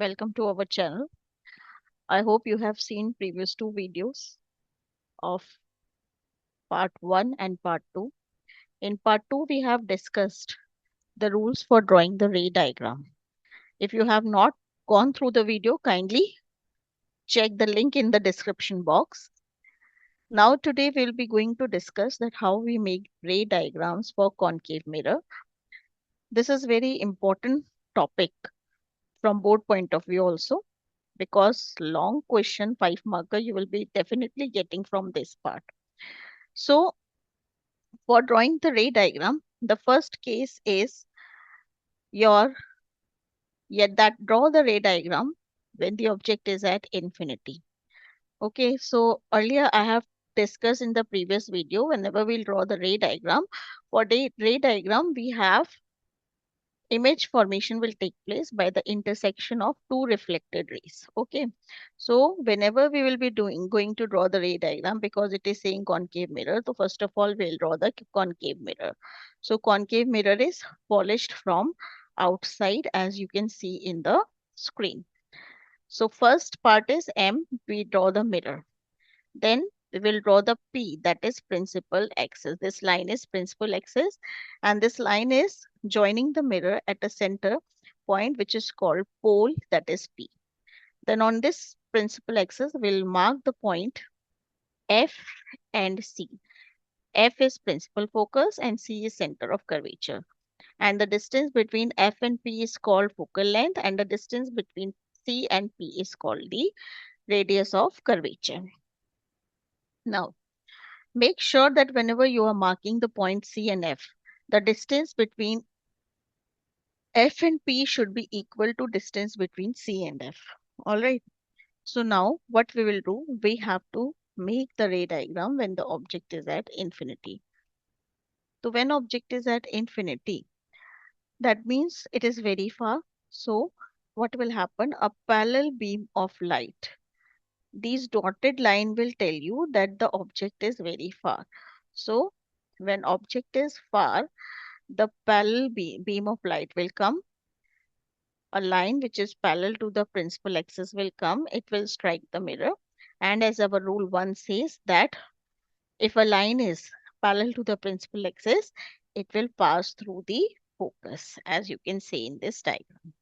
welcome to our channel. I hope you have seen previous two videos of part 1 and part 2. In part 2, we have discussed the rules for drawing the ray diagram. If you have not gone through the video, kindly check the link in the description box. Now today we'll be going to discuss that how we make ray diagrams for concave mirror. This is very important topic from board point of view also, because long question 5 marker you will be definitely getting from this part. So for drawing the ray diagram, the first case is your yet that draw the ray diagram when the object is at infinity. Okay, so earlier I have discussed in the previous video, whenever we'll draw the ray diagram, for the ray diagram we have image formation will take place by the intersection of two reflected rays. Okay, so whenever we will be going to draw the ray diagram, because it is saying concave mirror, so first of all we'll draw the concave mirror. So concave mirror is polished from outside, as you can see in the screen. So first part is M, we draw the mirror. Then we will draw the P, that is principal axis. This line is principal axis, and this line is joining the mirror at a center point, which is called pole, that is P. Then on this principal axis, we'll mark the point F and C. F is principal focus and C is center of curvature. And the distance between F and P is called focal length, and the distance between C and P is called the radius of curvature. Now, make sure that whenever you are marking the point C and F, the distance between F and P should be equal to distance between C and F. All right. So now what we will do, we have to make the ray diagram when the object is at infinity. So when object is at infinity, that means it is very far. So what will happen? A parallel beam of light. These dotted line will tell you that the object is very far. So when object is far, the parallel beam of light will come. A line which is parallel to the principal axis will come. It will strike the mirror. And as our rule 1 says that if a line is parallel to the principal axis, it will pass through the focus, as you can see in this diagram.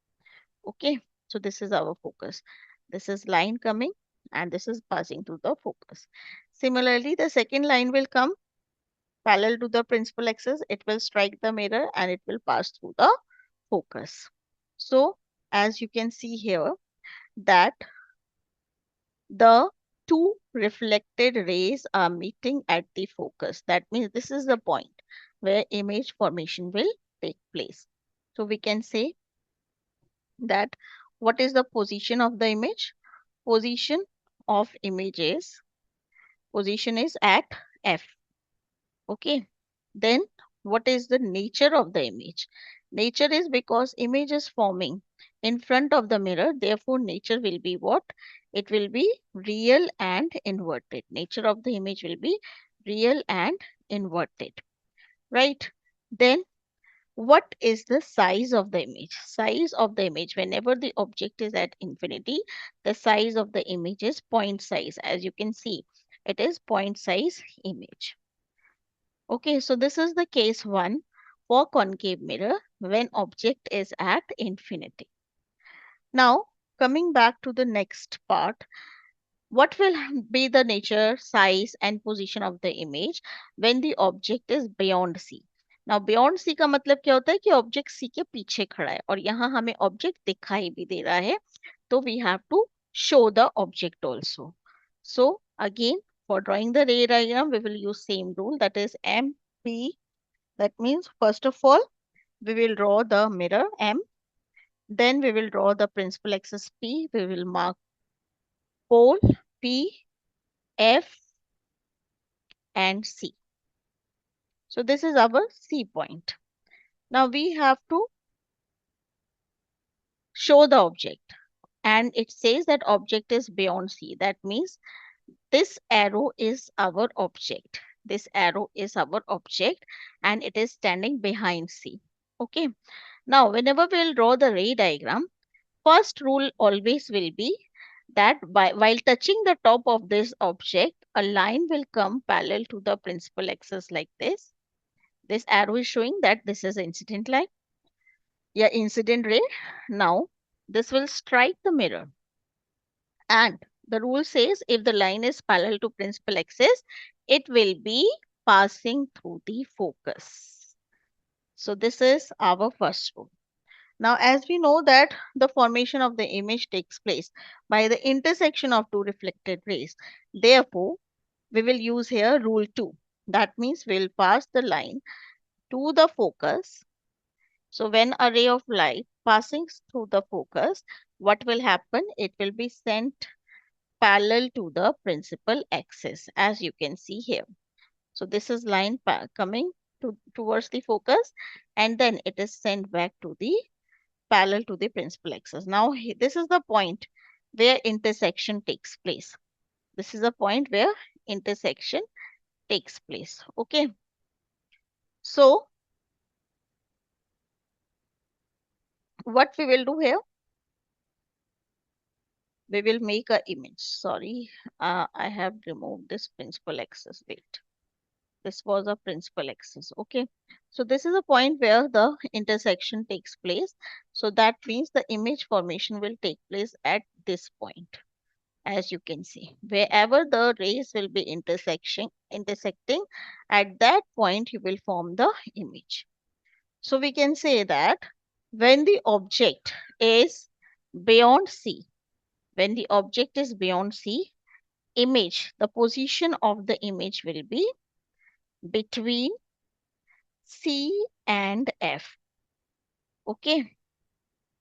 Okay, so this is our focus. This is line coming and this is passing through the focus. Similarly, the second line will come parallel to the principal axis. It will strike the mirror and it will pass through the focus. So as you can see here that the two reflected rays are meeting at the focus. That means this is the point where image formation will take place. So we can say that what is the position of the image? Position of position is at F. Okay. Then what is the nature of the image? Nature is because image is forming in front of the mirror. Therefore, nature will be what? It will be real and inverted. Nature of the image will be real and inverted. Right? Then what is the size of the image? Size of the image, whenever the object is at infinity, the size of the image is point size. As you can see, it is point size image. Okay, so this is the case 1 for concave mirror when object is at infinity. Now, coming back to the next part, what will be the nature, size and position of the image when the object is beyond C? Now, beyond C का मतलब क्या होता है कि object C के पीछे खड़ा है और यहाँ हमें object दिखाई भी दे रहा है, तो we have to show the object also. So, again, for drawing the ray diagram, we will use same rule, that is MP. That means first of all, we will draw the mirror M. Then we will draw the principal axis P. We will mark pole P, F, and C. So this is our C point. Now we have to show the object. And it says that object is beyond C. That means this arrow is our object. This arrow is our object and it is standing behind C. Okay. Now, whenever we'll draw the ray diagram, First rule always will be that while touching the top of this object, a line will come parallel to the principal axis like this. This arrow is showing that this is incident line. Yeah, incident ray. Now, this will strike the mirror. And the rule says if the line is parallel to principal axis, it will be passing through the focus. So this is our first rule. Now, as we know that the formation of the image takes place by the intersection of two reflected rays, therefore, we will use here rule 2. That means we'll pass the line to the focus. So when a ray of light passing through the focus, what will happen? It will be sent parallel to the principal axis, as you can see here. So this is line coming towards the focus, and then it is sent back to the parallel to the principal axis. Now, this is the point where intersection takes place. This is the point where intersection takes place. Okay. So, what we will do here, we will make a image. Sorry, I have removed this principal axis. Wait. This was a principal axis. Okay. So this is a point where the intersection takes place. So that means the image formation will take place at this point. As you can see, wherever the rays will be intersecting, at that point you will form the image. So we can say that when the object is beyond C, when the object is beyond C, the position of the image will be between C and F. Okay.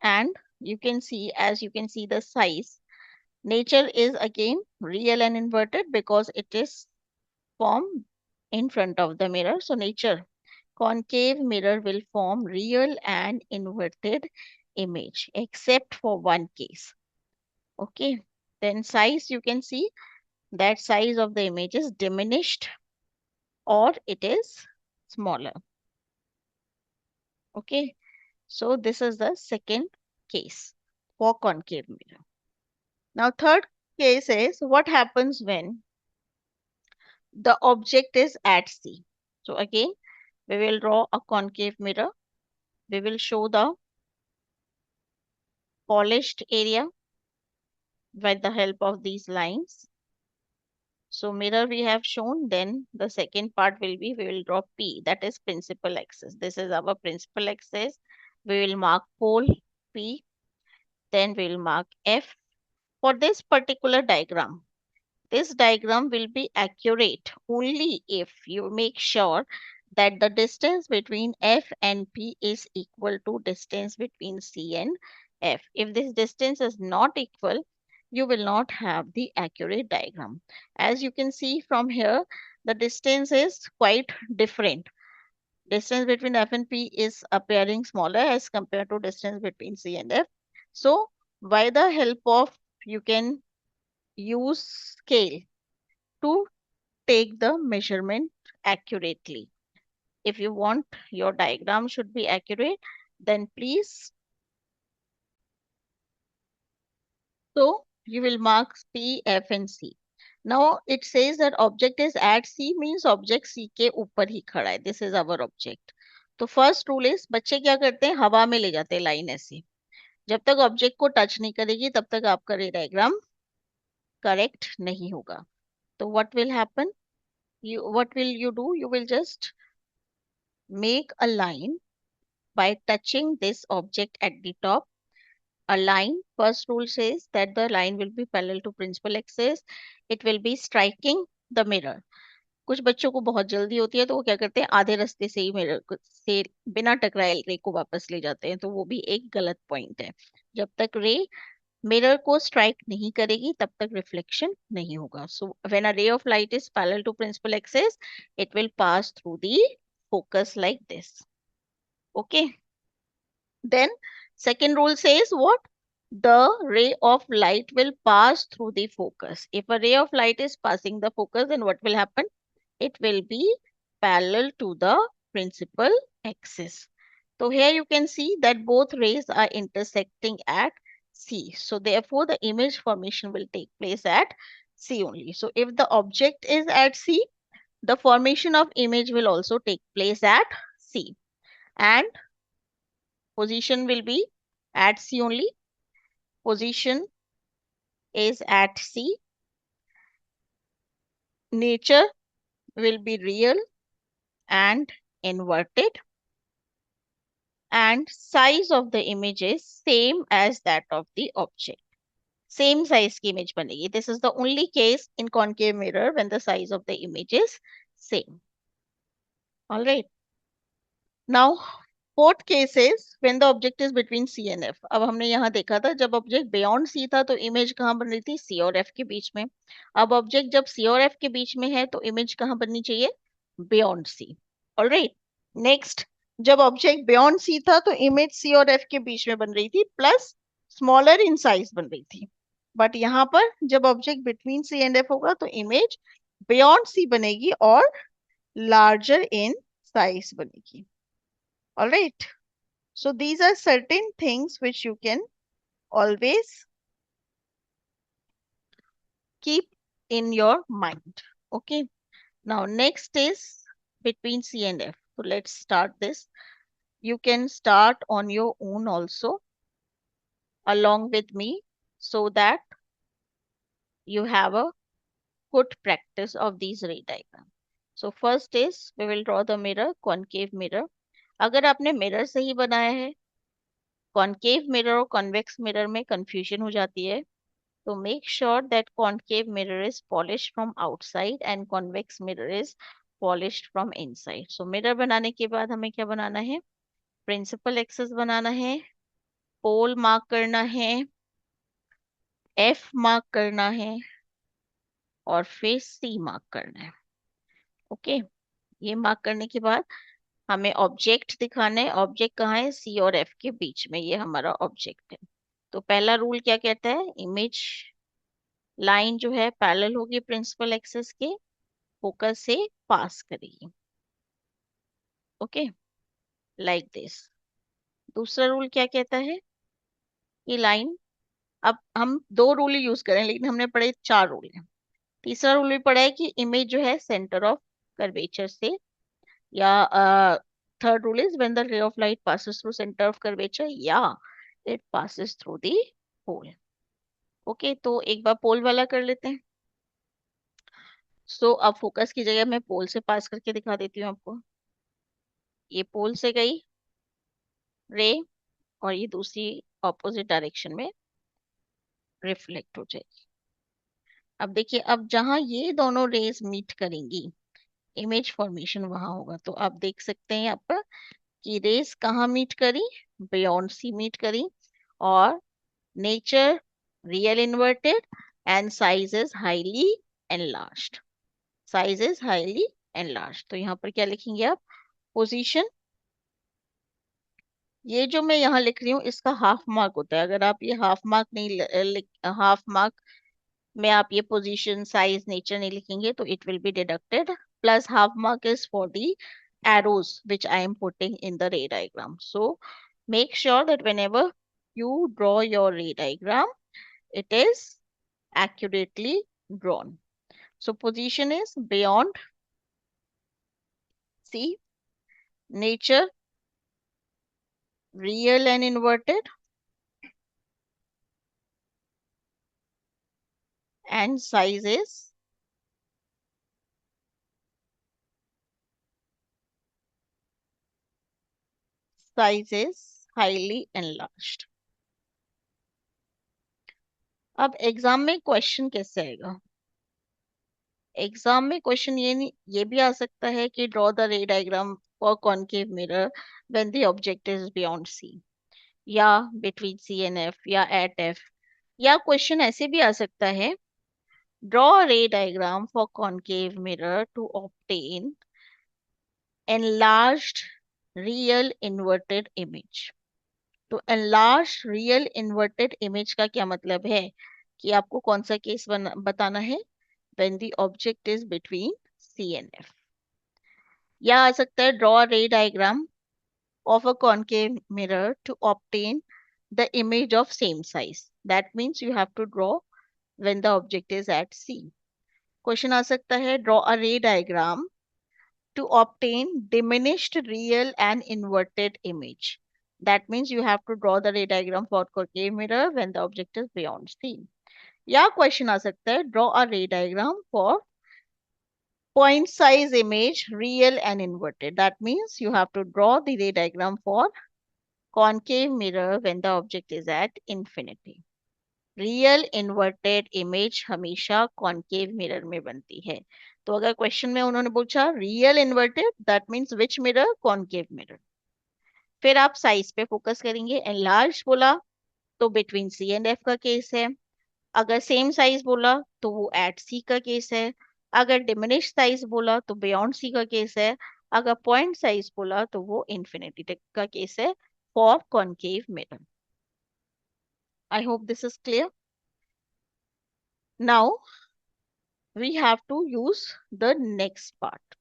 And you can see, as you can see the size, nature is again real and inverted because it is formed in front of the mirror. So nature, concave mirror will form real and inverted image, except for one case. Okay. Then size, you can see that size of the image is diminished or it is smaller. Okay. So this is the second case for concave mirror. Now third case is what happens when the object is at C. So again, we will draw a concave mirror. We will show the polished area with the help of these lines. So mirror we have shown, then the second part will be we will draw P, that is principal axis. This is our principal axis. We will mark pole P, then we will mark F. For this particular diagram, this diagram will be accurate only if you make sure that the distance between F and P is equal to distance between C and F. If this distance is not equal, you will not have the accurate diagram. As you can see from here, the distance is quite different. Distance between F and P is appearing smaller as compared to distance between C and F. So, by the help of, you can use scale to take the measurement accurately. If you want your diagram should be accurate, then please, so you will mark P, F and C. Now it says that object is at C means object C के ऊपर ही खड़ा है. This is our object. तो first rule is बच्चे क्या करते हैं, हवा में ले जाते हैं लाइन ऐसे. जब तक ऑब्जेक्ट को टच नहीं करेगी तब तक आपका रे डायग्राम करेक्ट नहीं होगा. तो what will happen? What will you do? You will just make a line by touching this object at the top. A line, first rule says that the line will be parallel to principal axis. It will be striking the mirror. कुछ बच्चों को बहुत जल्दी होती है तो वो क्या करते हैं, आधे रास्ते से ही मिरर से बिना टकराए रे को वापस ले जाते हैं, तो वो भी एक गलत पॉइंट है. जब तक रे मिरर को स्ट्राइक नहीं करेगी तब तक रिफ्लेक्शन नहीं होगा. सो when a ray of light is parallel to principal axis, it will pass through the focus like this. Okay. Then second rule says what? The ray of light will pass through the focus. If a ray of light is passing the focus, then what will happen? It will be parallel to the principal axis. So here you can see that both rays are intersecting at C. So therefore the image formation will take place at C only. So if the object is at C, the formation of image will also take place at C, and position will be at C only. Position is at C. Nature will be real and inverted, and size of the image is same as that of the object. Same size की image बनेगी. This is the only case in concave mirror when the size of the image is same. All right. Now, fourth case is when the object is between C and F. अब हमने यहाँ देखा था जब object beyond C था तो image कहाँ बन रही थी? C और F के बीच में. अब ऑब्जेक्ट जब C और F के बीच में है तो इमेज कहाँ बननी चाहिए? Beyond C. ऑलराइट. नेक्स्ट, जब ऑब्जेक्ट बियॉन्ड C था तो इमेज C और F के बीच में बन रही थी प्लस स्मॉलर इन साइज बन रही थी. बट यहाँ पर जब object between C and F होगा तो इमेज बियॉन्ड C बनेगी और लार्जर इन साइज बनेगी. All right. So these are certain things which you can always keep in your mind. Okay. Now next is between C and F. So let's start this. You can start on your own also along with me so that you have a good practice of these ray diagrams. So first is we will draw the mirror, concave mirror. अगर आपने mirror से ही बनाया है, concave mirror और convex mirror में confusion हो जाती है. So make sure that concave mirror is polished from outside and convex mirror is polished from inside. So mirror बनाने के बाद हमें क्या बनाना है? Principal axis बनाना है, pole mark करना है, F mark करना है और फिर C mark करना है. ओके, ये मार्क करने के बाद हमें ऑब्जेक्ट दिखाना है. ऑब्जेक्ट कहाँ है? C और F के बीच में. ये हमारा ऑब्जेक्ट है. तो पहला रूल क्या कहता है? इमेज लाइन जो है पैरेलल होगी प्रिंसिपल एक्सिस के, फोकस से पास करेगी. Okay, like this. दूसरा रूल क्या कहता है? ये लाइन, अब हम दो रूल यूज करें लेकिन हमने पढ़े चार रूल हैं. तीसरा रूल भी पढ़ा है कि इमेज जो है सेंटर ऑफ कर्वेचर से, या third rule is when the ray of light passes through centre of curvature या it passes through the pole. Okay, तो एक बार पोल वाला कर लेते हैं. सो अब फोकस की जगह मैं पोल से पास करके दिखा देती हूँ आपको. ये पोल से गई रे और ये दूसरी ऑपोजिट डायरेक्शन में रिफ्लेक्ट हो जाएगी. अब देखिए, अब जहां ये दोनों रेज मीट करेंगी इमेज फॉर्मेशन वहां होगा. तो आप देख सकते हैं यहाँ पर कि रेज कहाँ मीट करी? बियॉन्ड सी मीट करी, और nature real inverted and size is highly enlarged. Size is highly enlarged. तो यहाँ पर क्या लिखेंगे आप? पोजीशन. ये जो मैं यहाँ लिख रही हूँ इसका हाफ मार्क होता है. अगर आप ये हाफ मार्क नहीं हाफ मार्क में आप ये पोजीशन साइज नेचर नहीं लिखेंगे तो it will be deducted. Plus half mark is for the arrows which I am putting in the ray diagram. So make sure that whenever you draw your ray diagram, it is accurately drawn. So position is beyond C, nature real and inverted, and size is highly enlarged. अब exam में question कैसे आएगा? Exam में question ये नहीं, ये भी आ सकता है कि draw the ray diagram for concave mirror when the object is beyond C, या बिटवीन सी एंड एफ, या एट एफ. या क्वेश्चन ऐसे भी आ सकता है, draw ray diagram for concave mirror to obtain enlarged real inverted image. तो enlarged real inverted image का क्या मतलब है? कि आपको कौन सा केस बताना है? when the object is between C and F. या आ सकता है draw a ray diagram of a concave mirror to obtain the image of same size. That means you have to draw when the object is at C. Question आ सकता है, draw a ray diagram to obtain diminished real and inverted image. That means you have to draw the ray diagram for concave mirror when the object is beyond C. या question आ सकता है, draw a ray diagram for point size image real and inverted. That means you have to draw the ray diagram for concave mirror when the object is at infinity. Real inverted image हमेशा concave mirror में बनती है। तो अगर question में उन्होंने पूछा real inverted, that means which mirror? Concave mirror. फिर आप साइज पे फोकस करेंगे। एनलार्ज बोला तो बिटवीन सी एंड एफ का केस है। अगर सेम साइज बोला तो वो एट सी का केस है। अगर डिमिनिश साइज बोला तो बियॉन्ड सी का केस है। अगर पॉइंट साइज बोला तो वो इंफिनिटी का केस है for concave mirror. I hope this is clear. Now we have to use the next part.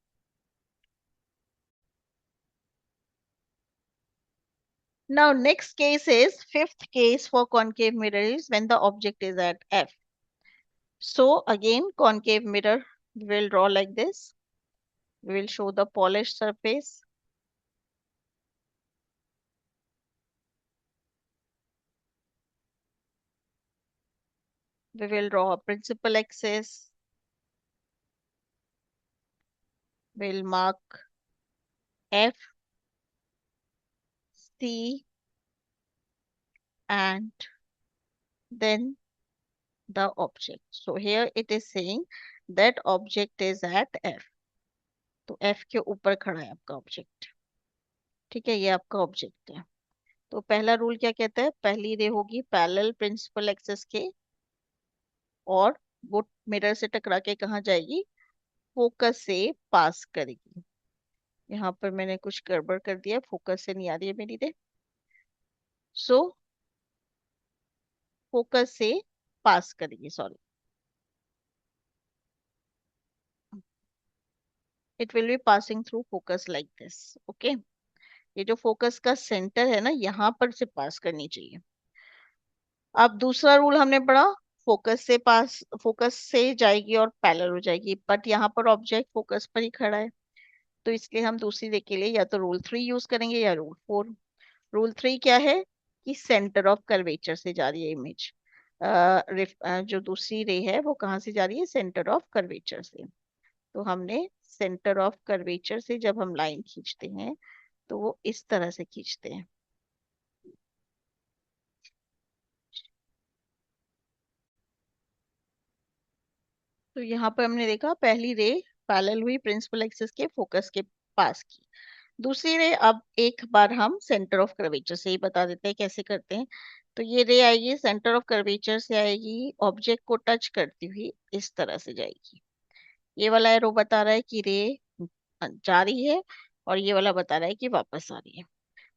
Now, next case is fifth case for concave mirror is when the object is at F. So again, concave mirror we will draw like this. We will show the polished surface. We will draw a principal axis. We'll mark F, C, and then the object. So here it is saying that object is at F. तो F के ऊपर खड़ा है आपका object. ठीक है, ये आपका ऑब्जेक्ट है। तो पहला रूल क्या कहता है? पहली रे होगी पैरेलल प्रिंसिपल एक्सिस के और वो मिरर से टकरा के कहाँ जाएगी? फोकस से पास करेगी। यहाँ पर मैंने कुछ गड़बड़ कर दिया, फोकस से नहीं आ रही है मेरी रे। सो फोकस से पास करेगी, sorry, it will be passing through focus like this. Okay, ये जो फोकस का सेंटर है ना, यहाँ पर से पास करनी चाहिए। अब दूसरा रूल हमने पढ़ा, फोकस से जाएगी और पैरेलल हो जाएगी, बट यहाँ पर ऑब्जेक्ट फोकस पर ही खड़ा है। तो इसलिए हम दूसरी रे के लिए या तो रूल 3 यूज करेंगे या रूल 4। रूल 3 क्या है कि सेंटर ऑफ कर्वेचर से जा रही है इमेज। जो दूसरी रे है वो कहाँ से जा रही है? सेंटर ऑफ कर्वेचर से। तो हमने सेंटर ऑफ कर्वेचर से जब हम लाइन खींचते हैं तो वो इस तरह से खींचते हैं। तो यहाँ पर हमने देखा पहली रे पैरेलल हुई प्रिंसिपल एक्सिस के फोकस के पास की। दूसरी रे, अब एक बार हम सेंटर ऑफ कर्वेचर से ही बता देते हैं कैसे करते हैं। तो ये रे आएगी सेंटर ऑफ कर्वेचर से, आएगी ऑब्जेक्ट को टच करती हुई इस तरह से जाएगी। ये वाला एरो बता रहा है कि रे जा रही है और ये वाला बता रहा है कि वापस आ रही है।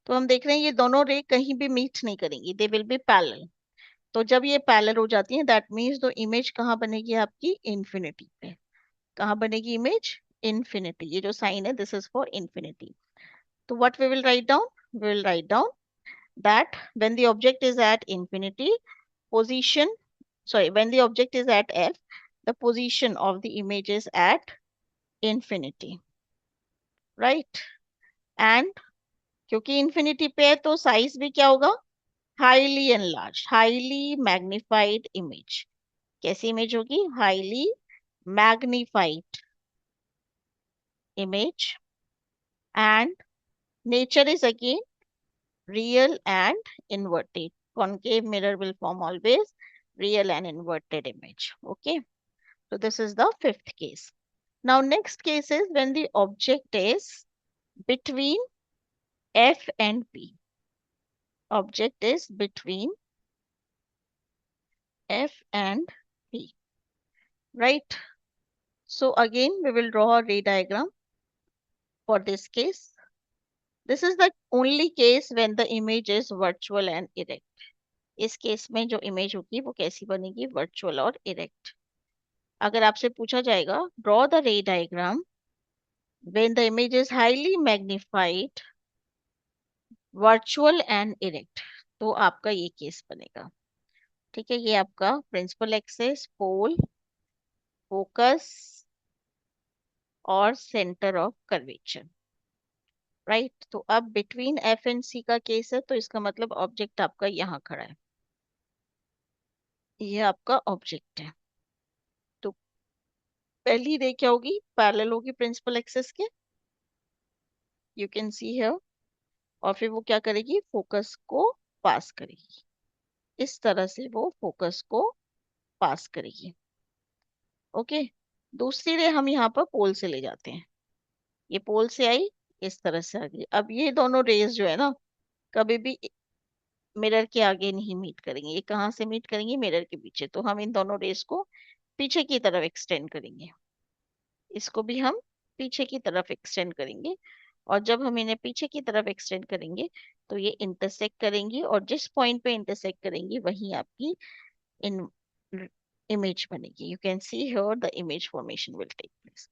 तो हम देख रहे हैं ये दोनों रे कहीं भी मीट नहीं करेंगी, दे विल बी पैरेलल। तो जब ये पैरेलल हो जाती है दैट मीन्स तो इमेज कहाँ बनेगी आपकी? इंफिनिटी पे। कहाँ बनेगी इमेज? इंफिनिटी। ये जो साइन है दिस इज फॉर इंफिनिटी। तो what we will write down? We will write down that when the object is at infinity, position, sorry, when the object is at F, the position of the image is at infinity, right? And क्योंकि infinity पे है तो size भी क्या होगा? Highly enlarged, highly magnified image. कैसी image होगी? Highly magnified image. And nature is again real and inverted. Concave mirror will form always real and inverted image. Okay. So this is the fifth case. Now next case is when the object is between F and P. Object is between F and P. Right. So again we will draw a ray diagram for this case. This is the only case when the image is virtual and erect. इस case में जो image होगी वो कैसी बनेगी? Virtual और erect. अगर आपसे पूछा जाएगा draw the ray diagram when the image is highly magnified, virtual and erect, तो आपका ये केस बनेगा। ठीक है, ये आपका प्रिंसिपल एक्सिस, पोल, फोकस और सेंटर ऑफ कर्वेचर। राइट, तो अब बिटवीन एफ एंड सी का केस है, तो इसका मतलब ऑब्जेक्ट आपका यहाँ खड़ा है, ये आपका ऑब्जेक्ट है। तो पहली रे क्या होगी, पैरेलल होगी प्रिंसिपल एक्सिस के, यू कैन सी हियर। और फिर वो क्या करेगी, फोकस को पास करेगी, इस तरह से वो फोकस को पास करेगी। ओके, दूसरी रे हम यहाँ पर पोल से ले जाते हैं, ये पोल से आई, इस तरह से आ गई। अब ये दोनों रेज जो है ना, कभी भी मिरर के आगे नहीं मीट करेंगे, ये कहाँ से मीट करेंगे, मिरर के पीछे। तो हम इन दोनों रेज को पीछे की तरफ एक्सटेंड करेंगे, इसको भी हम पीछे की तरफ एक्सटेंड करेंगे। और जब हम इन्हें पीछे की तरफ एक्सटेंड करेंगे तो ये इंटरसेक्ट करेंगी, और जिस पॉइंट पे इंटरसेक्ट करेंगी वहीं आपकी इन image बनेगी। You can see here the image formation will take place.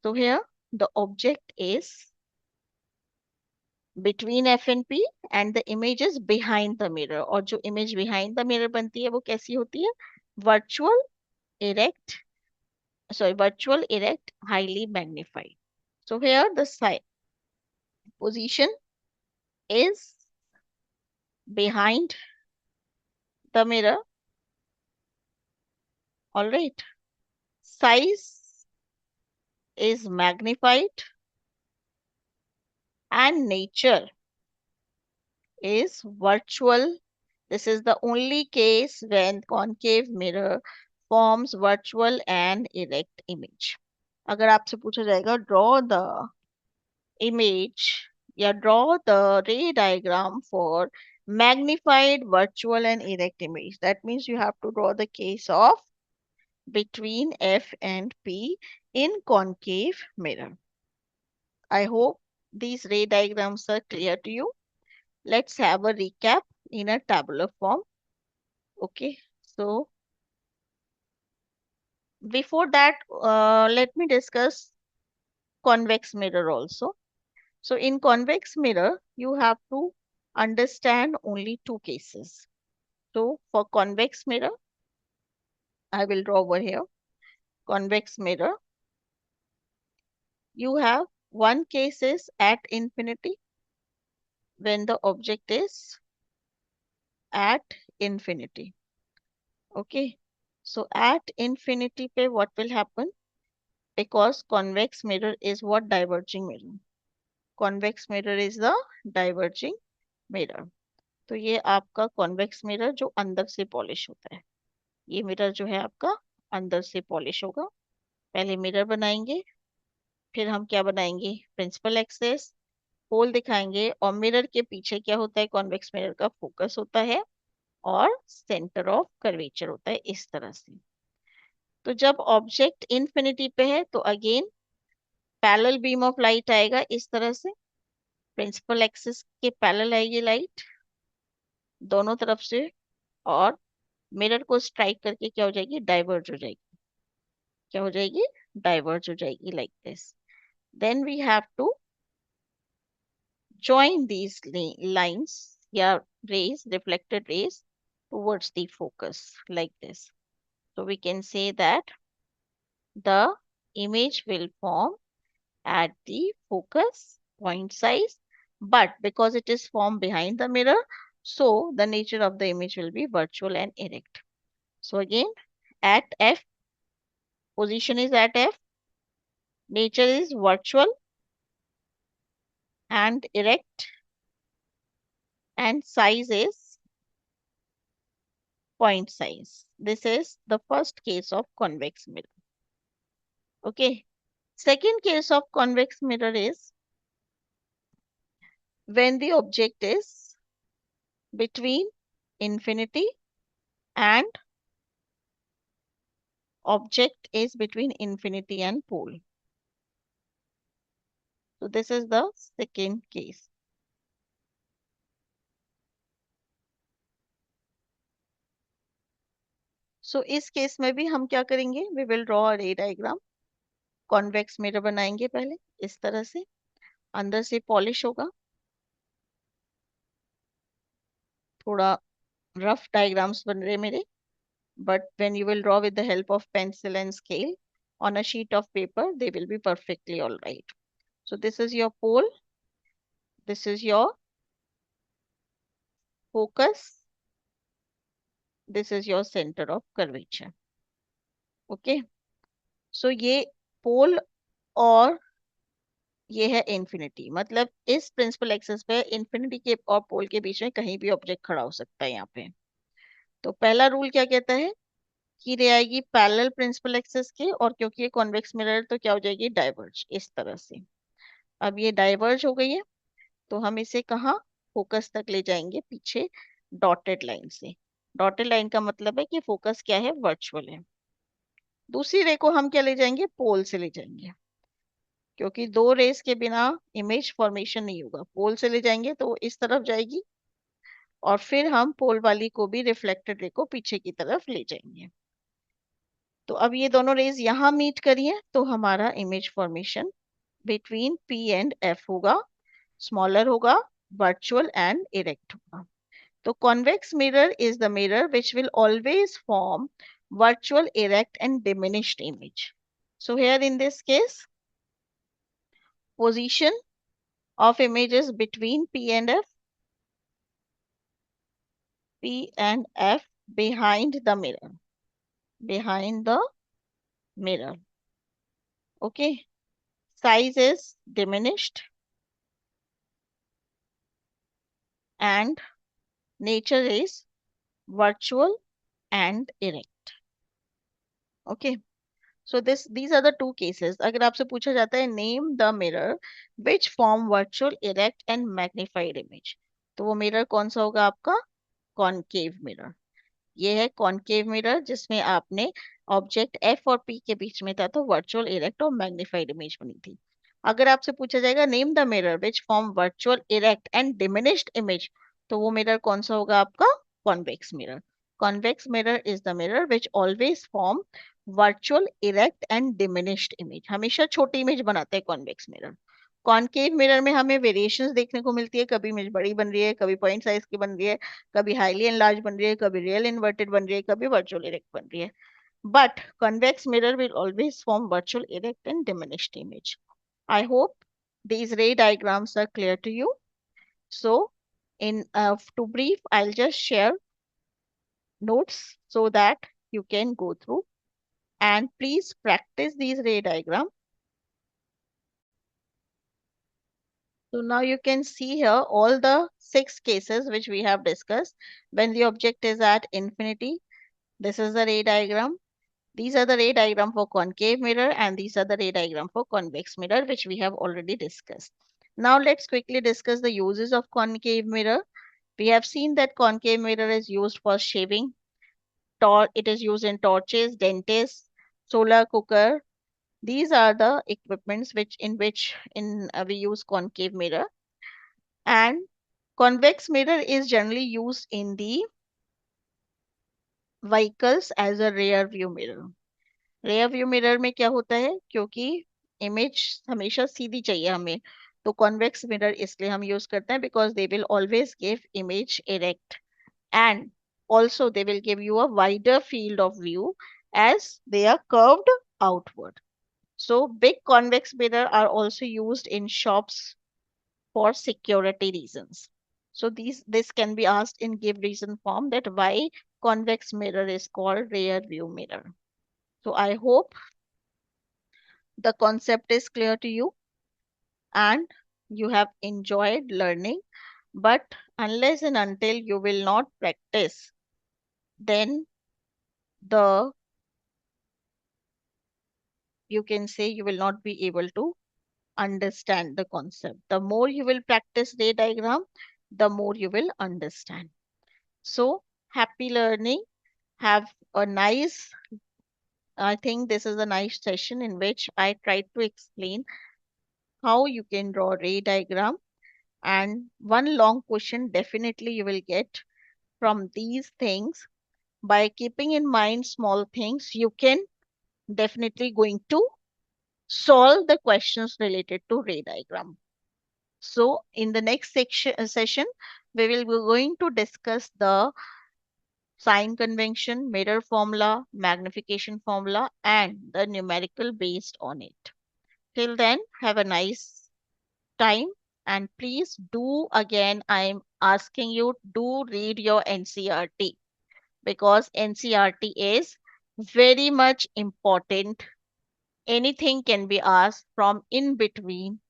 So here the object is between F and P and the image is behind the mirror. और जो image behind the mirror बनती है वो कैसी होती है, virtual, erect, sorry, virtual, erect, highly magnified. So here the side position is behind the mirror. All right. Size is magnified and nature is virtual. This is the only case when concave mirror forms virtual and erect image. अगर आपसे पूछा जाएगा draw the image या draw the ray diagram for magnified virtual and erect image, that means you have to draw the case of between F and P in concave mirror. I hope these ray diagrams are clear to you. Let's have a recap in a tabular form. Okay, so before that, let me discuss convex mirror also. So in convex mirror, you have to understand only two cases. So for convex mirror, I will draw over here. Convex mirror, you have one case is at infinity, when the object is at infinity. Okay. So at infinity pe what will happen? Because convex mirror is what, diverging mirror. Convex mirror is the diverging mirror. तो ये आपका convex mirror जो अंदर से polish होता है, ये mirror जो है आपका अंदर से पॉलिश होगा। पहले मिरर बनाएंगे, फिर हम क्या बनाएंगे, प्रिंसिपल एक्सेस, होल दिखाएंगे, और मिरर के पीछे क्या होता है, कॉन्वेक्स मिरर का फोकस होता है और सेंटर ऑफ कर्वेचर होता है, इस तरह से। तो जब ऑब्जेक्ट इन्फिनिटी पे है तो again parallel beam of light आएगा, इस तरह से प्रिंसिपल एक्सिस के पैरेलल आएगी लाइट दोनों तरफ से, और मिरर को स्ट्राइक करके क्या हो जाएगी, डाइवर्ज हो जाएगी। क्या हो जाएगी, डाइवर्ज हो जाएगी, like this. Then we have to join these lines, yeah, rays, reflected rays towards the focus like this. So we can say that the image will form at the focus point size, but because it is formed behind the mirror, so the nature of the image will be virtual and erect. So again, at F, position is at F, nature is virtual and erect, and size is point size. This is the first case of convex mirror. Okay. Second case of convex mirror is when the object is between infinity and object is between infinity and pole. So this is the second case. So इस case में भी हम क्या करेंगे, we will draw a ray diagram. Convex mirror बनाएंगे पहले इस तरह से, अंदर से पॉलिश होगा, थोड़ा रफ डायग्राम्स बन रहे मेरे, but when you will draw with the help of pencil and scale on a sheet of paper, they will be perfectly all right. So this is your pole, this is your focus, this is your center of curvature. Okay, so ये पोल और ये है infinity, मतलब इस principal axis पे infinity के और पोल के बीच में कहीं भी ऑब्जेक्ट खड़ा हो सकता है यहाँ पे। तो पहला रूल क्या कहता है कि रे आएगी पैरेलल प्रिंसिपल एक्सिस के, और क्योंकि ये कॉन्वेक्स मिरर तो क्या हो जाएगी, डाइवर्ज इस तरह से। अब ये डाइवर्ज हो गई है, तो हम इसे कहाँ फोकस तक ले जाएंगे, पीछे डॉटेड लाइन से। डॉटेड लाइन का मतलब है कि फोकस क्या है, वर्चुअल है। दूसरी रे को हम क्या ले जाएंगे, पोल से ले जाएंगे, क्योंकि दो रेस के बिना इमेज फॉर्मेशन नहीं होगा। पोल से ले जाएंगे तो इस तरफ जाएगी, और फिर हम पोल वाली को भी, रिफ्लेक्टेड रे को पीछे की तरफ ले जाएंगे। तो अब ये दोनों रेज यहाँ मीट करिए तो हमारा image formation between P and F होगा, स्मॉलर होगा, वर्चुअल एंड इरेक्ट होगा। तो convex mirror is the mirror which will always form virtual, erect and diminished image. So here in this case, position of images between P and F, P and F behind the mirror, behind the mirror. Okay, size is diminished and nature is virtual and erect. Okay. So these are the two cases. अगर आपसे पूछा जाता है name the mirror which form virtual, erect and magnified image, तो वो mirror कौन सा होगा आपका, कॉनकेव मिरर। ये है कॉनकेव मिरर जिसमें आपने ऑब्जेक्ट एफ और पी के बीच में था, तो वर्चुअल, इरेक्ट और मैग्निफाइड इमेज बनी थी। अगर आपसे पूछा जाएगा name the mirror which form virtual, erect and diminished image, तो वो मिरर कौन सा होगा आपका, convex mirror. Convex mirror is the mirror which always form virtual, erect and diminished image, हमेशा छोटी इमेज बनाते हैं कॉन्वेक्स मिरर। कॉनकेव मिरर में हमें वेरिएशंस देखने को मिलती है, कभी इमेज बड़ी बन रही है, कभी पॉइंट साइज की बन रही है, कभी हाईली एनलार्ज बन रही है, कभी रियल इन्वर्टेड बन रही है, कभी वर्चुअल इरेक्ट बन रही है। But convex mirror will always form virtual, erect and diminished image. I hope these ray diagrams are clear to you. So to brief, I'll just share notes so that you can go through, and please practice these ray diagram. So now you can see here all the 6 cases which we have discussed. When the object is at infinity, this is the ray diagram. These are the ray diagram for concave mirror, and these are the ray diagram for convex mirror, which we have already discussed. Now let's quickly discuss the uses of concave mirror. We have seen that concave mirror is used for shaving. It is used in torches, dentists, solar cooker. These are the equipments in which we use concave mirror. And convex mirror is generally used in the vehicles as a rear view mirror. Rear view mirror में क्या होता है, क्योंकि image हमेशा सीधी चाहिए हमें, तो convex mirror इसलिए हम यूज करते हैं, because they will always give image erect, and also they will give you a wider field of view as they are curved outward. So big convex mirror are also used in shops for security reasons. So this can be asked in give reason form, that why convex mirror is called rear view mirror. So I hope the concept is clear to you and you have enjoyed learning. But unless and until you will not practice, then the you can say you will not be able to understand the concept. The more you will practice ray diagram, the more you will understand. So happy learning. Have a nice, I think this is a nice session in which I tried to explain how you can draw ray diagram, and one long question definitely you will get from these things. By keeping in mind small things, you can definitely going to solve the questions related to ray diagram. So in the next session, we will be going to discuss the sign convention, mirror formula, magnification formula, and the numerical based on it. Till then, have a nice time, and please do again, I'm asking you, do read your NCRT, because NCRT is very much important. Anything can be asked from in between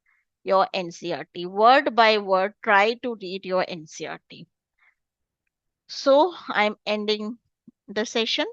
your NCRT. Word by word, try to read your NCRT. So I'm ending the session.